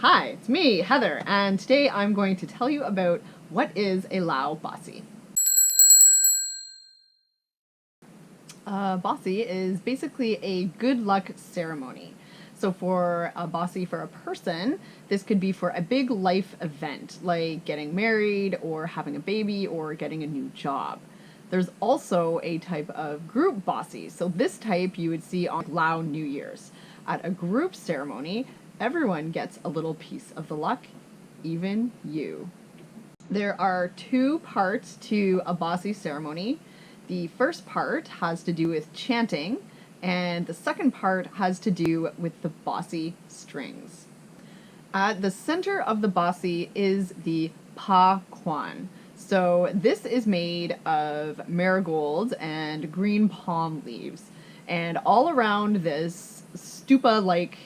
Hi, it's me, Heather, and today I'm going to tell you about what is a Lao Baci. A Bossy is basically a good luck ceremony. So for a Bossy for a person, this could be for a big life event like getting married or having a baby or getting a new job. There's also a type of group Bossy. So this type you would see on Lao New Year's. At a group ceremony, everyone gets a little piece of the luck, even you. There are two parts to a Bossy ceremony. The first part has to do with chanting, and the second part has to do with the Bossy strings. At the center of the Bossy is the pa kwan. So this is made of marigolds and green palm leaves. And all around this stupa-like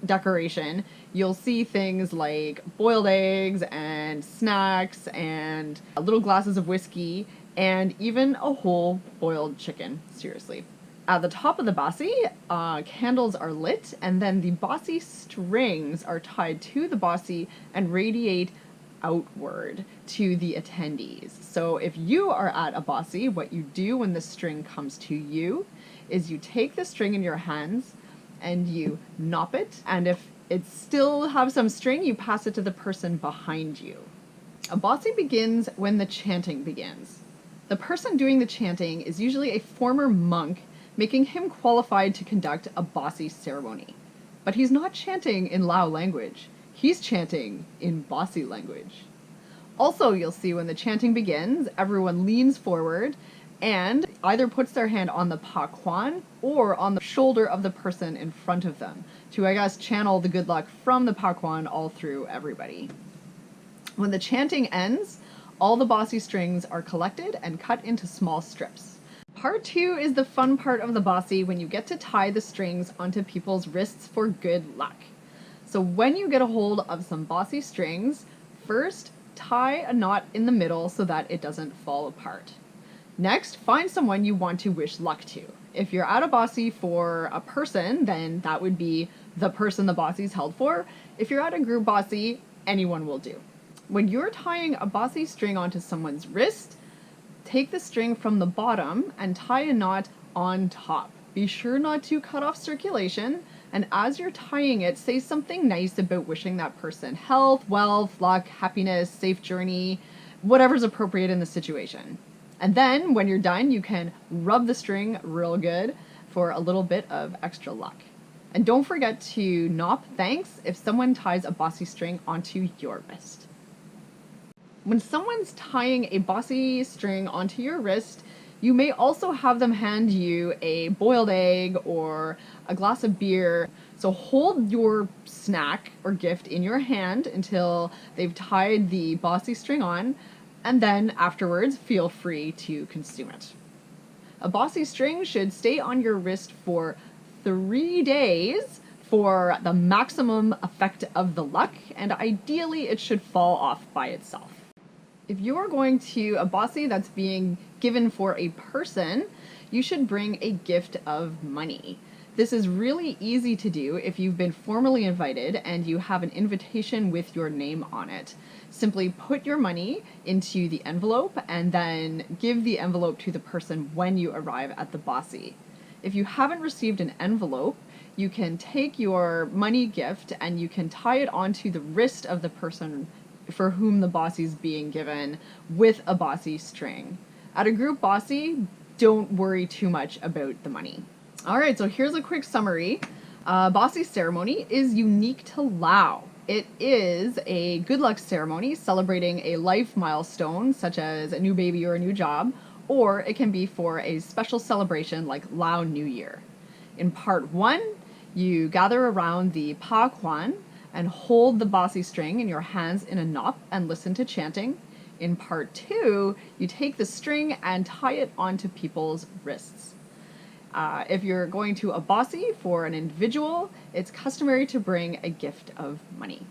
decoration, you'll see things like boiled eggs and snacks and little glasses of whiskey and even a whole boiled chicken. Seriously. At the top of the Bossy, candles are lit, and then the Bossy strings are tied to the Bossy and radiate outward to the attendees. So if you are at a Bossy, what you do when the string comes to you is you take the string in your hands and you knop it, and if it still have some string, you pass it to the person behind you. A Bossy begins when the chanting begins. The person doing the chanting is usually a former monk, making him qualified to conduct a Bossy ceremony. But he's not chanting in Lao language, he's chanting in Bossy language. Also, you'll see when the chanting begins, everyone leans forward and either puts their hand on the pa kwan or on the shoulder of the person in front of them to, I guess, channel the good luck from the pa kwan all through everybody. When the chanting ends, all the Bossy strings are collected and cut into small strips. Part 2 is the fun part of the Bossy, when you get to tie the strings onto people's wrists for good luck. So when you get a hold of some Bossy strings, first tie a knot in the middle so that it doesn't fall apart. Next, find someone you want to wish luck to. If you're at a Bossy for a person, then that would be the person the Bossy's held for. If you're at a group Bossy, anyone will do. When you're tying a Bossy string onto someone's wrist, take the string from the bottom and tie a knot on top. Be sure not to cut off circulation, and as you're tying it, say something nice about wishing that person health, wealth, luck, happiness, safe journey, whatever's appropriate in the situation. And then, when you're done, you can rub the string real good for a little bit of extra luck. And don't forget to knop thanks if someone ties a Bossy string onto your wrist. When someone's tying a Bossy string onto your wrist, you may also have them hand you a boiled egg or a glass of beer. So hold your snack or gift in your hand until they've tied the Bossy string on, and then afterwards feel free to consume it. A Bossy string should stay on your wrist for 3 days for the maximum effect of the luck, and ideally it should fall off by itself. If you're going to a Bossy that's being given for a person, you should bring a gift of money. This is really easy to do if you've been formally invited and you have an invitation with your name on it. Simply put your money into the envelope and then give the envelope to the person when you arrive at the Bossy. If you haven't received an envelope, you can take your money gift and you can tie it onto the wrist of the person for whom the Bossy is being given with a Bossy string. At a group Bossy, don't worry too much about the money. Alright, so here's a quick summary. Bossy ceremony is unique to Lao. It is a good luck ceremony celebrating a life milestone such as a new baby or a new job, or it can be for a special celebration like Lao New Year. In part 1, you gather around the pa kwan and hold the Bossy string in your hands in a knot and listen to chanting. In part 2, you take the string and tie it onto people's wrists. If you're going to a Bossy for an individual, it's customary to bring a gift of money.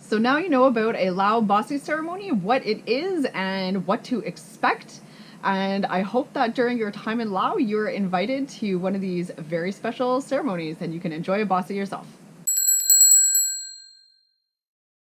So now you know about a Lao Bossy ceremony, what it is and what to expect. And I hope that during your time in Lao, you're invited to one of these very special ceremonies and you can enjoy a Bossy yourself.